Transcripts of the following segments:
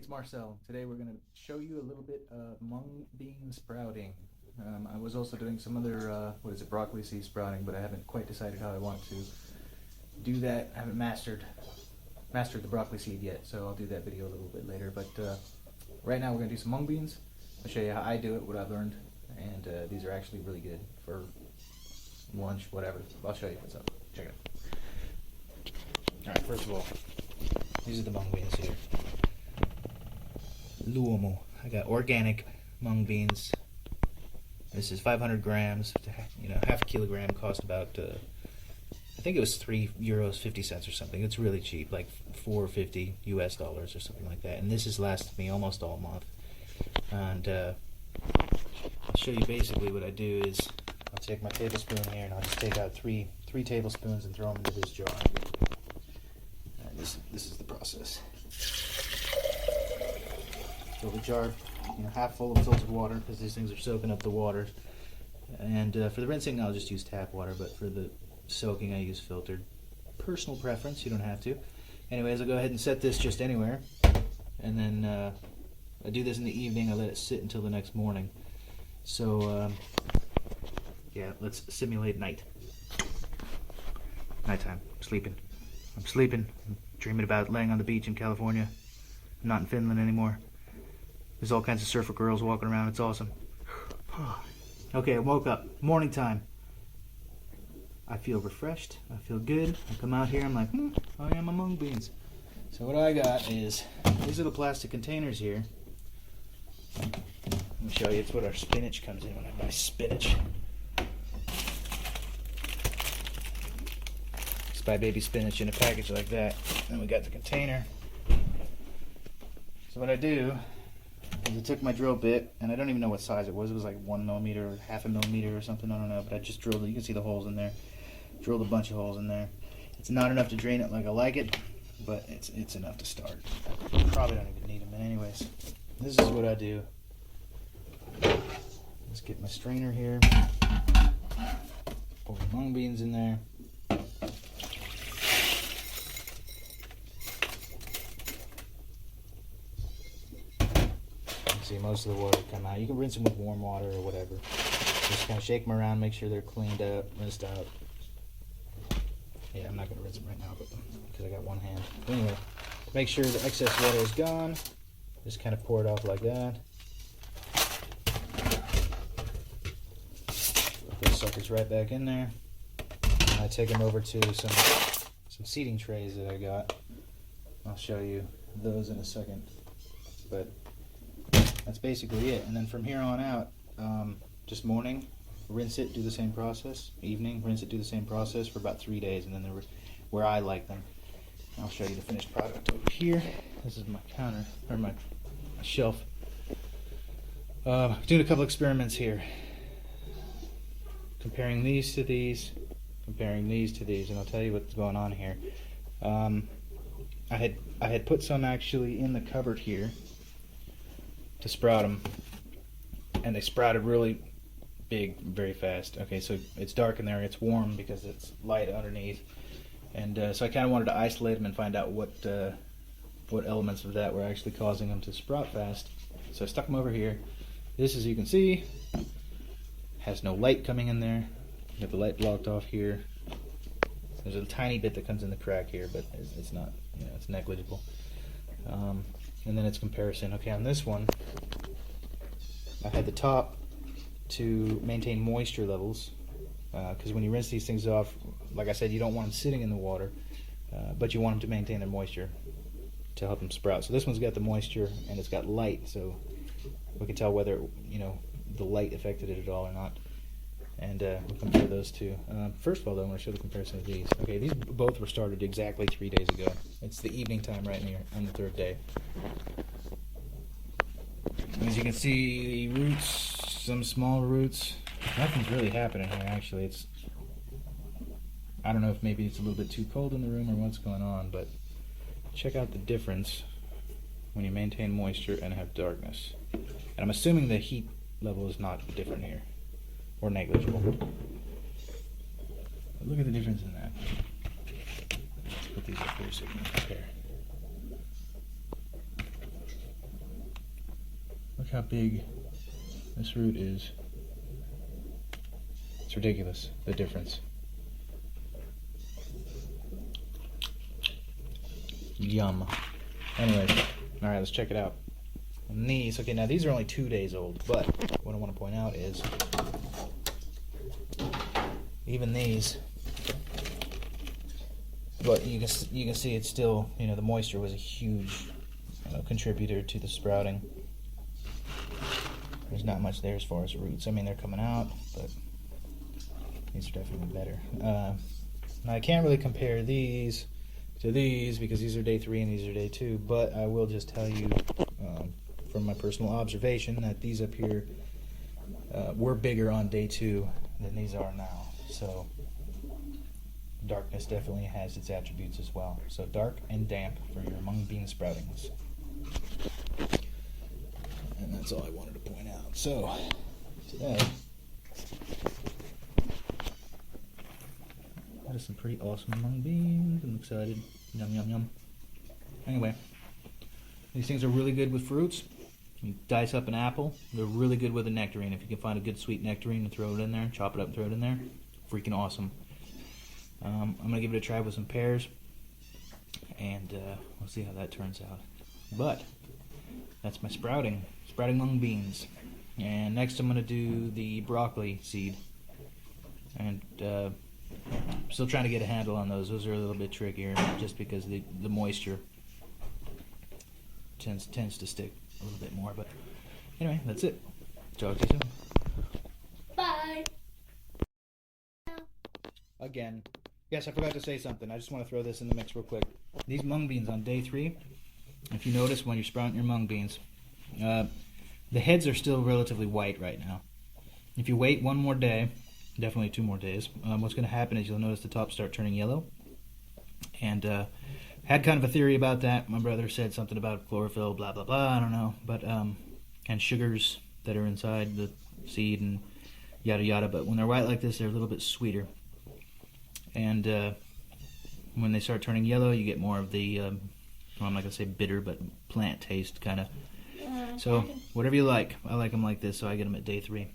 it's Marcel. Today we're going to show you a little bit of mung bean sprouting. I was also doing some other, broccoli seed sprouting, but I haven't quite decided how I want to do that. I haven't mastered the broccoli seed yet, so I'll do that video a little bit later. But right now we're going to do some mung beans. I'll show you how I do it, what I've learned, and these are actually really good for lunch, whatever. I'll show you what's up. Check it out. Alright, first of all, these are the mung beans here. L'uomo. I got organic mung beans. This is 500 grams. Half a kilogram cost about, I think it was €3.50 or something. It's really cheap, like $4.50 US dollars or something like that. And this has lasted me almost all month. And I'll show you basically what I do is I'll take my tablespoon here and I'll just take out three tablespoons and throw them into this jar. And this is the process. Fill the jar, half full of filtered water because these things are soaking up the water. And for the rinsing, I'll just use tap water, but for the soaking, I use filtered. Personal preference, you don't have to. Anyways, I'll go ahead and set this just anywhere, and then I do this in the evening. I let it sit until the next morning. So, yeah, let's simulate night. Nighttime. I'm sleeping. I'm dreaming about laying on the beach in California. I'm not in Finland anymore. There's all kinds of surfer girls walking around. It's awesome. Okay, I woke up. Morning time. I feel refreshed. I feel good. I come out here. I'm like, I am mung beans. So what I got is, these are the plastic containers here. Let me show you. It's what our spinach comes in when I buy spinach. Just buy baby spinach in a package like that. Then we got the container. So what I do is I took my drill bit, and I don't even know what size it was. It was like 1 millimeter or half a millimeter or something. I don't know. But I just drilled it. You can see the holes in there. Drilled a bunch of holes in there. It's not enough to drain it like I like it, but it's enough to start. Probably don't even need them. But anyways, this is what I do. Let's get my strainer here. Pour the mung beans in there. See, most of the water come out. You can rinse them with warm water or whatever. Just kind of shake them around, make sure they're cleaned up, rinsed out. Yeah, I'm not going to rinse them right now, but because I got one hand. But anyway, make sure the excess water is gone. Just kind of pour it off like that. Put those suckers right back in there. And I take them over to some seating trays that I got. I'll show you those in a second. But that's basically it. And then from here on out, just morning, rinse it, do the same process. Evening, rinse it, do the same process for about 3 days, and then they're where I like them. I'll show you the finished product over here. This is my counter, or my shelf. Doing a couple experiments here. Comparing these to these, comparing these to these, and I'll tell you what's going on here. I had put some actually in the cupboard here to sprout them, and they sprouted really big very fast. Okay, so it's dark in there, it's warm because it's light underneath, and so I kind of wanted to isolate them and find out what elements of that were actually causing them to sprout fast. So I stuck them over here. This, as you can see, has no light coming in there. You have the light blocked off here. There's a tiny bit that comes in the crack here, but it's not, it's negligible. And then it's comparison. Okay, on this one, I had the top to maintain moisture levels, because when you rinse these things off, like I said, you don't want them sitting in the water, but you want them to maintain their moisture to help them sprout. So this one's got the moisture and it's got light, so we can tell whether the light affected it at all or not. And we'll compare those two. First of all, though, I'm going to show the comparison of these. Okay, these both were started exactly 3 days ago. It's the evening time right here on the third day. As you can see, the roots, some small roots. Nothing's really happening here, actually. I don't know if maybe it's a little bit too cold in the room or what's going on, but check out the difference when you maintain moisture and have darkness. And I'm assuming the heat level is not different here, or negligible. But look at the difference in that. Let's put these up here so you can compare. how big this root is. It's ridiculous, the difference. Yum. Anyways, alright, let's check it out. And these, okay, now these are only 2 days old, but what I want to point out is even these, but you can see it's still, you know, the moisture was a huge contributor to the sprouting. There's not much there as far as roots. I mean, they're coming out, but these are definitely better. Now I can't really compare these to these because these are day 3 and these are day 2, but I will just tell you from my personal observation that these up here were bigger on day 2 than these are now. So darkness definitely has its attributes as well. So dark and damp for your mung bean sproutings. And that's all I wanted to point out. So today, that is some pretty awesome mung beans. I'm excited. Yum, yum, yum. Anyway, these things are really good with fruits. You dice up an apple. They're really good with a nectarine. If you can find a good sweet nectarine and throw it in there, chop it up and throw it in there, freaking awesome. I'm going to give it a try with some pears, and we'll see how that turns out. But that's my sprouting mung beans. And next I'm going to do the broccoli seed. And I'm still trying to get a handle on those. Those are a little bit trickier just because the moisture tends to stick a little bit more. But anyway, that's it. Talk to you soon. Bye. Again. Yes, I forgot to say something. I just want to throw this in the mix real quick. These mung beans on day 3, if you notice when you're sprouting your mung beans, the heads are still relatively white right now. If you wait one more day, definitely 2 more days, what's going to happen is you'll notice the tops start turning yellow. And had kind of a theory about that. My brother said something about chlorophyll, blah, blah, blah, I don't know. But, and sugars that are inside the seed and yada, yada. But when they're white like this, they're a little bit sweeter. And when they start turning yellow, you get more of the, well, I'm not going to say bitter, but plant taste kind of. So, whatever you like. I like them like this, so I get them at day 3.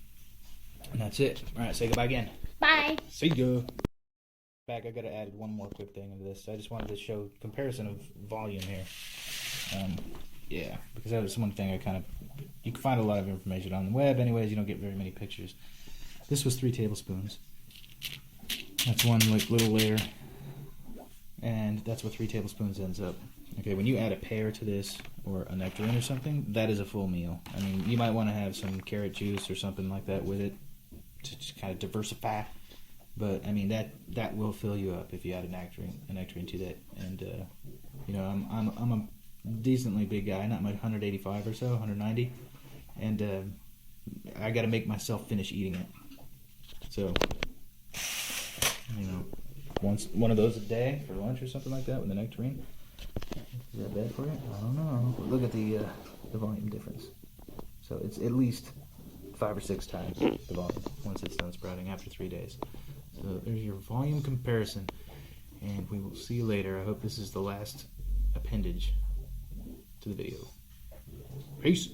And that's it. Alright, say goodbye again. Bye. See ya. Back, I got to add one more quick thing into this. I just wanted to show comparison of volume here. Yeah, because that was one thing I kind of, you can find a lot of information on the web. Anyways, you don't get very many pictures. This was 3 tablespoons. That's one like little layer, and that's what 3 tablespoons ends up. Okay, when you add a pear to this, or a nectarine or something, that is a full meal. I mean, you might want to have some carrot juice or something like that with it to just kind of diversify. But I mean, that will fill you up if you add a nectarine to that. And you know, I'm a decently big guy, not much, 185 or so, 190, and I got to make myself finish eating it. So, you know, one of those a day for lunch or something like that with a nectarine. Is that bad for you? I don't know. Look at the volume difference. So it's at least 5 or 6 times the volume once it's done sprouting after 3 days. So there's your volume comparison, and we will see you later. I hope this is the last appendage to the video. Peace.